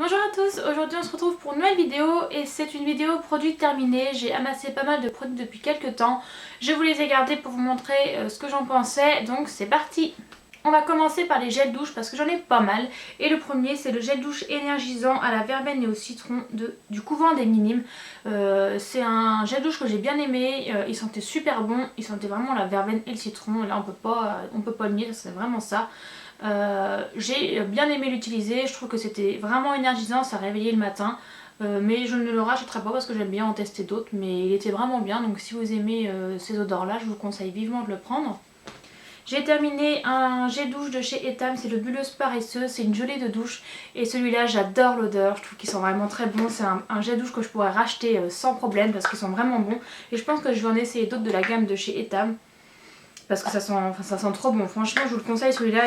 Bonjour à tous, aujourd'hui on se retrouve pour une nouvelle vidéo et c'est une vidéo produit terminé. J'ai amassé pas mal de produits depuis quelques temps. Je vous les ai gardés pour vous montrer ce que j'en pensais, donc c'est parti. On va commencer par les gels douche parce que j'en ai pas mal. Et le premier c'est le gel douche énergisant à la verveine et au citron du Couvent des Minimes. C'est un gel douche que j'ai bien aimé, il sentait super bon, il sentait vraiment la verveine et le citron. Là on peut pas le nier, c'est vraiment ça. J'ai bien aimé l'utiliser, je trouve que c'était vraiment énergisant, ça réveillait le matin. Mais je ne le rachèterai pas parce que j'aime bien en tester d'autres, mais il était vraiment bien, donc si vous aimez ces odeurs là je vous conseille vivement de le prendre. J'ai terminé un gel douche de chez Etam, c'est le bulleuse paresseuse, c'est une gelée de douche et celui-là j'adore l'odeur, je trouve qu'ils sont vraiment très bons, c'est un gel douche que je pourrais racheter sans problème parce qu'ils sont vraiment bons et je pense que je vais en essayer d'autres de la gamme de chez Etam parce que ça sent trop bon, franchement je vous le conseille, celui-là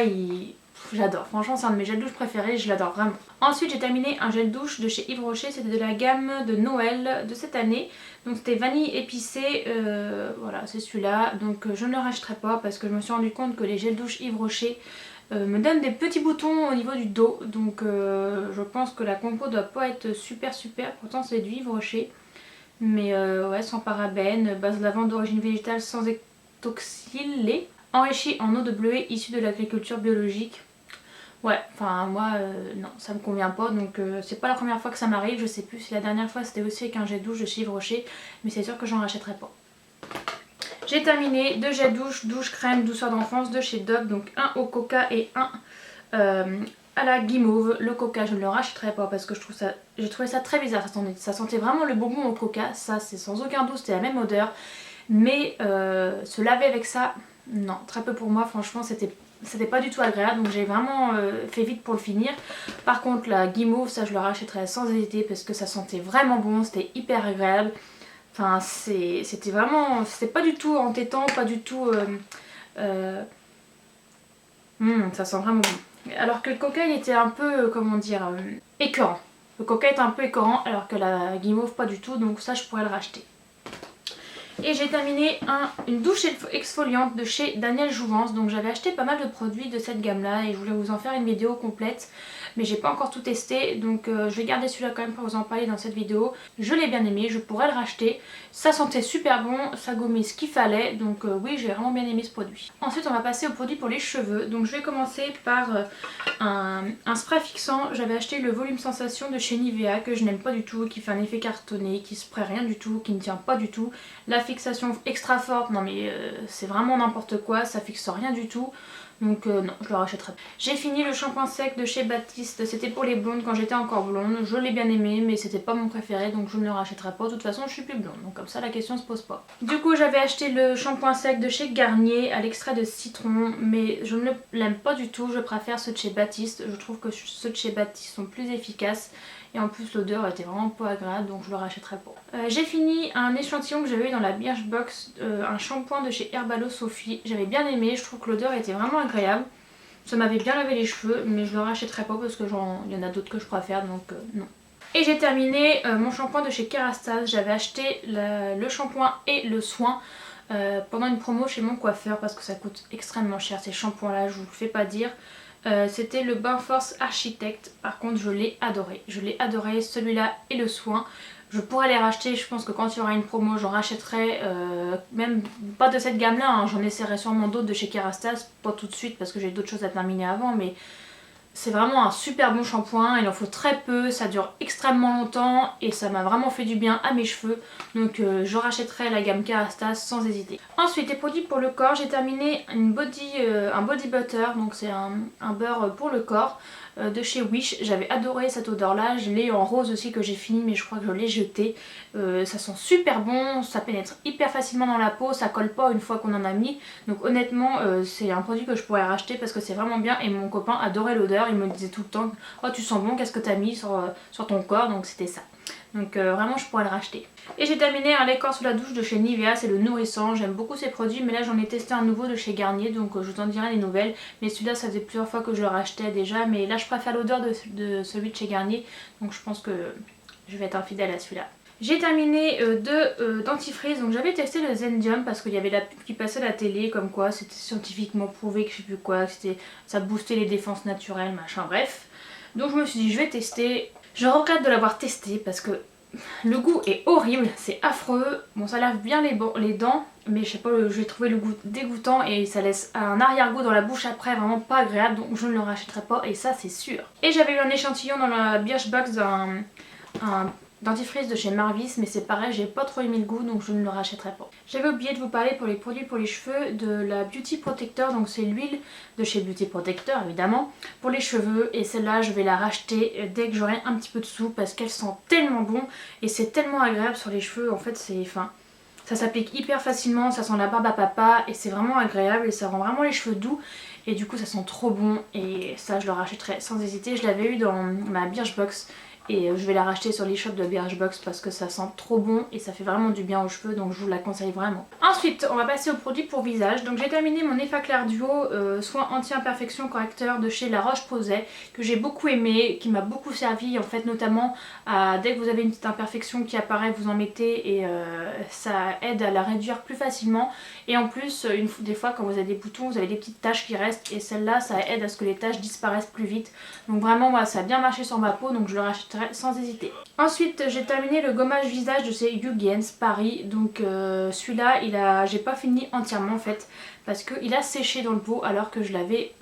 j'adore, franchement c'est un de mes gels douche préférés, je l'adore vraiment. Ensuite j'ai terminé un gel douche de chez Yves Rocher, c'était de la gamme de Noël de cette année, donc c'était vanille épicée, voilà c'est celui-là, donc je ne le rachèterai pas parce que je me suis rendu compte que les gels douche Yves Rocher me donnent des petits boutons au niveau du dos, donc je pense que la compo doit pas être super, pourtant c'est du Yves Rocher, mais ouais, sans parabènes, base lavande d'origine végétale sans étoxylé, enrichi en eau de bleuet issue de l'agriculture biologique. Ouais, enfin moi non, ça me convient pas, donc c'est pas la première fois que ça m'arrive, je sais plus si la dernière fois c'était aussi avec un gel douche de chez Yves Rocher, mais c'est sûr que j'en rachèterai pas. J'ai terminé deux gels douche crème douceur d'enfance de chez Dove, donc un au coca et un à la guimauve. Le coca je ne le rachèterai pas parce que j'ai trouvé ça très bizarre, ça sentait vraiment le bonbon au coca, ça c'est sans aucun doute, c'était la même odeur, mais se laver avec ça, non, très peu pour moi, franchement c'était pas du tout agréable, donc j'ai vraiment fait vite pour le finir. Par contre la guimauve, ça je le rachèterais sans hésiter parce que ça sentait vraiment bon, c'était hyper agréable. Enfin c'était vraiment, c'était pas du tout entêtant, pas du tout... ça sent vraiment bon. Alors que le coca il était un peu, comment dire, écœurant. Le coca est un peu écœurant alors que la guimauve pas du tout, donc ça je pourrais le racheter. Et j'ai terminé une douche exfoliante de chez Daniel Jouvence. Donc j'avais acheté pas mal de produits de cette gamme là et je voulais vous en faire une vidéo complète. Mais j'ai pas encore tout testé, donc je vais garder celui-là quand même pour vous en parler dans cette vidéo. Je l'ai bien aimé, je pourrais le racheter. Ça sentait super bon, ça gommait ce qu'il fallait. Donc oui, j'ai vraiment bien aimé ce produit. Ensuite on va passer au produit pour les cheveux. Donc je vais commencer par un spray fixant. J'avais acheté le volume sensation de chez Nivea que je n'aime pas du tout, qui fait un effet cartonné, qui spray rien du tout, qui ne tient pas du tout. La fixation extra forte, non mais c'est vraiment n'importe quoi, ça fixe rien du tout. Donc non, je le rachèterai pas. J'ai fini le shampoing sec de chez Baptiste, c'était pour les blondes quand j'étais encore blonde. Je l'ai bien aimé mais c'était pas mon préféré donc je ne le rachèterai pas. De toute façon je suis plus blonde donc comme ça la question se pose pas. Du coup j'avais acheté le shampoing sec de chez Garnier à l'extrait de citron mais je ne l'aime pas du tout. Je préfère ceux de chez Baptiste, je trouve que ceux de chez Baptiste sont plus efficaces. Et en plus l'odeur était vraiment pas agréable donc je le rachèterai pas. J'ai fini un échantillon que j'avais eu dans la Birchbox, un shampoing de chez Herbalo Sophie. J'avais bien aimé, je trouve que l'odeur était vraiment agréable. Ça m'avait bien lavé les cheveux mais je le rachèterai pas parce que il y en a d'autres que je préfère donc non. Et j'ai terminé mon shampoing de chez Kerastase. J'avais acheté le shampoing et le soin pendant une promo chez mon coiffeur parce que ça coûte extrêmement cher ces shampoings là, je vous le fais pas dire. C'était le Bain Force Architect, par contre je l'ai adoré. Je l'ai adoré, celui-là et le soin. Je pourrais les racheter, je pense que quand il y aura une promo j'en rachèterai, même pas de cette gamme là, hein. J'en essaierai sûrement d'autres de chez Kerastase, pas tout de suite parce que j'ai d'autres choses à terminer avant, mais c'est vraiment un super bon shampoing, il en faut très peu, ça dure extrêmement longtemps et ça m'a vraiment fait du bien à mes cheveux. Donc je rachèterai la gamme Kerastase sans hésiter. Ensuite les produits pour le corps, j'ai terminé un body butter, donc c'est un beurre pour le corps de chez Wish. J'avais adoré cette odeur là, je l'ai en rose aussi que j'ai fini mais je crois que je l'ai jeté. Ça sent super bon, ça pénètre hyper facilement dans la peau, ça colle pas une fois qu'on en a mis. Donc honnêtement c'est un produit que je pourrais racheter parce que c'est vraiment bien et mon copain adorait l'odeur, il me disait tout le temps oh tu sens bon, qu'est-ce que t'as mis sur ton corps, donc c'était ça. Donc vraiment je pourrais le racheter. Et j'ai terminé un lait corps sous la douche de chez Nivea, c'est le nourrissant, j'aime beaucoup ces produits mais là j'en ai testé un nouveau de chez Garnier donc je vous en dirai des nouvelles. Mais celui-là ça faisait plusieurs fois que je le rachetais déjà mais là je préfère l'odeur de celui de chez Garnier donc je pense que je vais être infidèle à celui-là. J'ai terminé deux dentifrices, donc j'avais testé le Zendium parce qu'il y avait la pub qui passait à la télé comme quoi c'était scientifiquement prouvé que je sais plus quoi, que ça boostait les défenses naturelles machin bref. Donc je me suis dit je vais tester. Je regrette de l'avoir testé parce que le goût est horrible, c'est affreux. Bon, ça lave bien les dents, mais je sais pas, j'ai trouvé le goût dégoûtant et ça laisse un arrière-goût dans la bouche après, vraiment pas agréable, donc je ne le rachèterai pas et ça c'est sûr. Et j'avais eu un échantillon dans la Birchbox d'un dentifrice de chez Marvis, mais c'est pareil, j'ai pas trop aimé le goût, donc je ne le rachèterai pas. J'avais oublié de vous parler pour les produits pour les cheveux de la Beauty Protector, donc c'est l'huile de chez Beauty Protector évidemment, pour les cheveux, et celle-là je vais la racheter dès que j'aurai un petit peu de sous parce qu'elle sent tellement bon et c'est tellement agréable sur les cheveux, en fait c'est... ça s'applique hyper facilement, ça sent la barbe à papa et c'est vraiment agréable et ça rend vraiment les cheveux doux et du coup ça sent trop bon et ça je le rachèterai sans hésiter. Je l'avais eu dans ma Birchbox et je vais la racheter sur l'e-shop de Birchbox parce que ça sent trop bon et ça fait vraiment du bien aux cheveux, donc je vous la conseille vraiment. Ensuite on va passer aux produits pour visage. Donc j'ai terminé mon Effaclar Clair Duo soin anti-imperfection correcteur de chez La Roche-Posay que j'ai beaucoup aimé, qui m'a beaucoup servi en fait, notamment dès que vous avez une petite imperfection qui apparaît, vous en mettez et ça aide à la réduire plus facilement. Et en plus des fois quand vous avez des boutons, vous avez des petites taches qui restent et celle-là ça aide à ce que les taches disparaissent plus vite. Donc vraiment moi ça a bien marché sur ma peau, donc je le rachèterai sans hésiter. Ensuite j'ai terminé le gommage visage de chez Yougens Paris. Donc celui-là j'ai pas fini entièrement en fait parce qu'il a séché dans le pot alors que je l'avais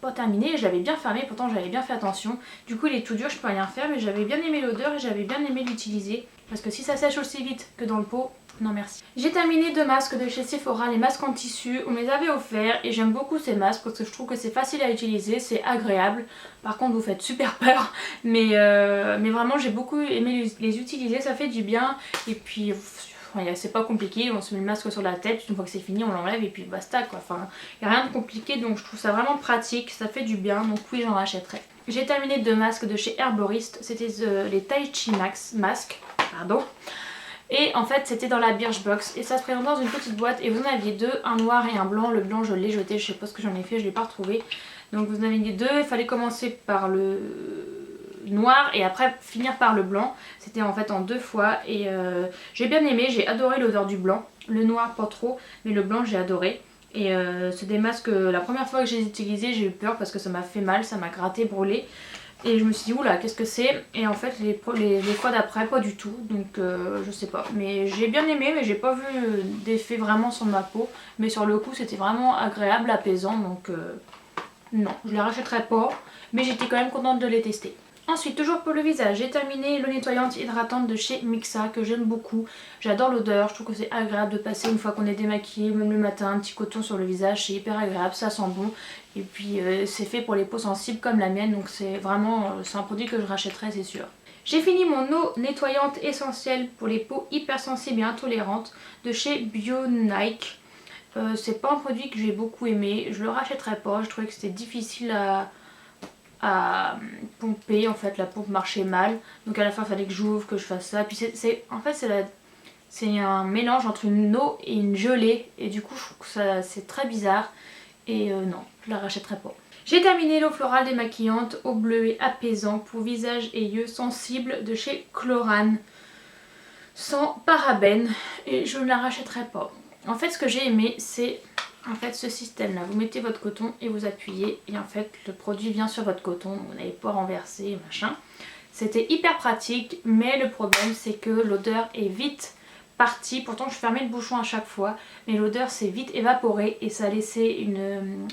pas terminé. Je l'avais bien fermé, pourtant j'avais bien fait attention. Du coup il est tout dur, je peux rien faire, mais j'avais bien aimé l'odeur et j'avais bien aimé l'utiliser parce que si ça sèche aussi vite que dans le pot, non merci. J'ai terminé 2 masques de chez Sephora, les masques en tissu, on me les avait offerts et j'aime beaucoup ces masques parce que je trouve que c'est facile à utiliser, c'est agréable. Par contre vous faites super peur, mais vraiment j'ai beaucoup aimé les utiliser, ça fait du bien et puis c'est pas compliqué, on se met le masque sur la tête, une fois que c'est fini on l'enlève et puis basta quoi. Enfin il n'y a rien de compliqué, donc je trouve ça vraiment pratique, ça fait du bien, donc oui j'en rachèterai. J'ai terminé 2 masques de chez Herborist, c'était les Tai Chi Max masques, pardon. Et en fait c'était dans la Birchbox et ça se présente dans une petite boîte et vous en aviez 2, un noir et un blanc. Le blanc je l'ai jeté, je sais pas ce que j'en ai fait, je l'ai pas retrouvé. Donc vous en aviez 2, il fallait commencer par le noir et après finir par le blanc. C'était en fait en 2 fois et j'ai bien aimé, j'ai adoré l'odeur du blanc. Le noir pas trop, mais le blanc j'ai adoré. Et c'est des masques, la première fois que je les ai utilisés j'ai eu peur parce que ça m'a fait mal, ça m'a gratté, brûlé. Et je me suis dit oula qu'est-ce que c'est, et en fait les fois d'après pas du tout, donc je sais pas. Mais j'ai bien aimé, mais j'ai pas vu d'effet vraiment sur ma peau. Mais sur le coup c'était vraiment agréable, apaisant, donc non je les rachèterai pas. Mais j'étais quand même contente de les tester. Ensuite toujours pour le visage, j'ai terminé l'eau nettoyante hydratante de chez Mixa que j'aime beaucoup. J'adore l'odeur, je trouve que c'est agréable de passer une fois qu'on est démaquillé, même le matin, un petit coton sur le visage, c'est hyper agréable, ça sent bon. Et puis c'est fait pour les peaux sensibles comme la mienne, donc c'est vraiment c'est un produit que je rachèterai c'est sûr. J'ai fini mon eau nettoyante essentielle pour les peaux hypersensibles et intolérantes de chez BioNike. C'est pas un produit que j'ai beaucoup aimé, je le rachèterai pas, je trouvais que c'était difficile à pomper, en fait la pompe marchait mal, donc à la fin il fallait que j'ouvre, que je fasse ça. Puis en fait c'est un mélange entre une eau et une gelée et du coup je trouve que c'est très bizarre et non je la rachèterai pas. J'ai terminé l'eau florale démaquillante eau bleuet apaisant pour visage et yeux sensibles de chez Chlorane sans parabènes et je ne la rachèterai pas. En fait ce que j'ai aimé c'est en fait ce système là, vous mettez votre coton et vous appuyez et en fait le produit vient sur votre coton, vous n'avez pas renversé machin. C'était hyper pratique, mais le problème c'est que l'odeur est vite partie. Pourtant je fermais le bouchon à chaque fois, mais l'odeur s'est vite évaporée et ça a laissé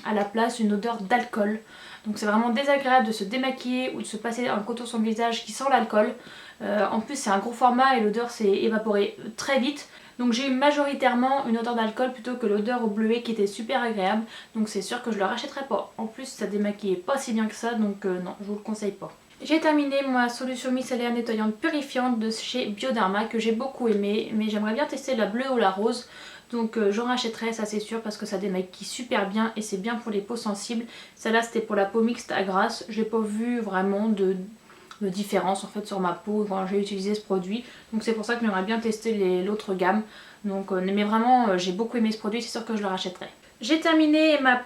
à la place une odeur d'alcool. Donc c'est vraiment désagréable de se démaquiller ou de se passer un coton sur le visage qui sent l'alcool. En plus c'est un gros format et l'odeur s'est évaporée très vite. Donc j'ai eu majoritairement une odeur d'alcool plutôt que l'odeur au bleuet qui était super agréable. Donc c'est sûr que je le rachèterai pas. En plus ça démaquillait pas si bien que ça, donc non, je vous le conseille pas. J'ai terminé ma solution micellaire nettoyante purifiante de chez Bioderma que j'ai beaucoup aimé, mais j'aimerais bien tester la bleue ou la rose. Donc j'en rachèterai, ça c'est sûr, parce que ça démaquille super bien et c'est bien pour les peaux sensibles. Celle-là c'était pour la peau mixte à grasse. J'ai pas vu vraiment de différence en fait sur ma peau quand j'ai utilisé ce produit. Donc c'est pour ça que j'aimerais bien tester l'autre gamme. Donc mais vraiment j'ai beaucoup aimé ce produit, c'est sûr que je le rachèterai. J'ai terminé ma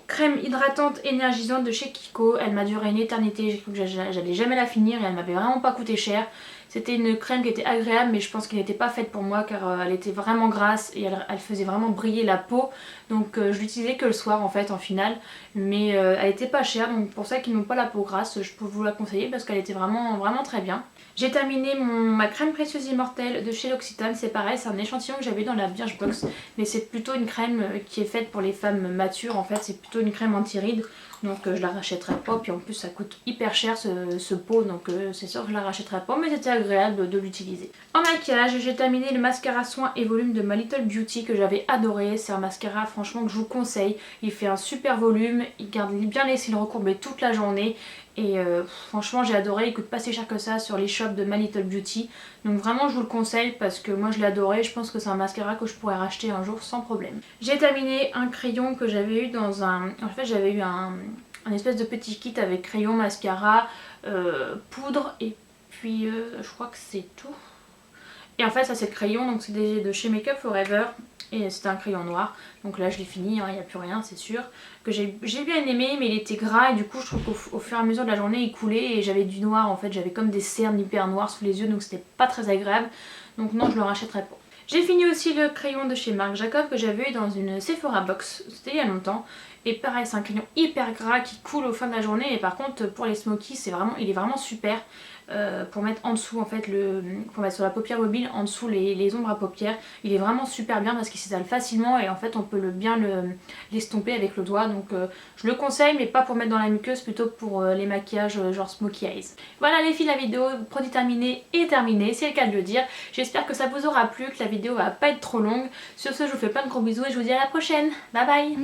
crème hydratante énergisante de chez Kiko. Elle m'a duré une éternité, j'ai cru que j'allais jamais la finir et elle m'avait vraiment pas coûté cher. C'était une crème qui était agréable, mais je pense qu'elle n'était pas faite pour moi car elle était vraiment grasse et elle faisait vraiment briller la peau. Donc je l'utilisais que le soir en fait en finale. mais elle était pas chère, donc pour ça qu'ils n'ont pas la peau grasse, je peux vous la conseiller parce qu'elle était vraiment très bien. J'ai terminé ma crème précieuse immortelle de chez L'Occitane, c'est pareil, c'est un échantillon que j'avais dans la Birchbox, mais c'est plutôt une crème qui est faite pour les femmes matures en fait, c'est plutôt une crème anti-rides, donc je la rachèterai pas, puis en plus ça coûte hyper cher ce pot, donc c'est sûr que je la rachèterai pas, mais c'était agréable de l'utiliser. En maquillage, j'ai terminé le mascara soin et volume de My Little Beauty que j'avais adoré, c'est un mascara franchement que je vous conseille, il fait un super volume, il garde bien les cils recourbés toute la journée, et franchement j'ai adoré, il coûte pas si cher que ça sur les shops de My Little Beauty. Donc vraiment je vous le conseille parce que moi je l'ai adoré, je pense que c'est un mascara que je pourrais racheter un jour sans problème. J'ai terminé un crayon que j'avais eu dans un... En fait j'avais eu un espèce de petit kit avec crayon, mascara, poudre et puis je crois que c'est tout. Et en fait ça c'est le crayon, donc c'est de chez Make Up Forever. Et c'était un crayon noir, donc là je l'ai fini, il n'y a plus rien c'est sûr. Que j'ai bien aimé, mais il était gras et du coup je trouve qu'au fur et à mesure de la journée il coulait et j'avais du noir en fait, j'avais comme des cernes hyper noires sous les yeux, donc c'était pas très agréable. Donc non, je le rachèterai pas. J'ai fini aussi le crayon de chez Marc Jacob que j'avais eu dans une Sephora box, c'était il y a longtemps. Et pareil, c'est un crayon hyper gras qui coule au fin de la journée, et par contre pour les smokies il est vraiment super. Pour mettre en dessous en fait, pour mettre sur la paupière mobile, en dessous les ombres à paupières, il est vraiment super bien parce qu'il s'étale facilement et en fait on peut bien l'estomper avec le doigt, donc je le conseille, mais pas pour mettre dans la muqueuse, plutôt pour les maquillages genre smokey eyes. Voilà les filles, la vidéo produit terminé est terminée, c'est le cas de le dire. J'espère que ça vous aura plu, que la vidéo va pas être trop longue. Sur ce, je vous fais plein de gros bisous et je vous dis à la prochaine, bye bye.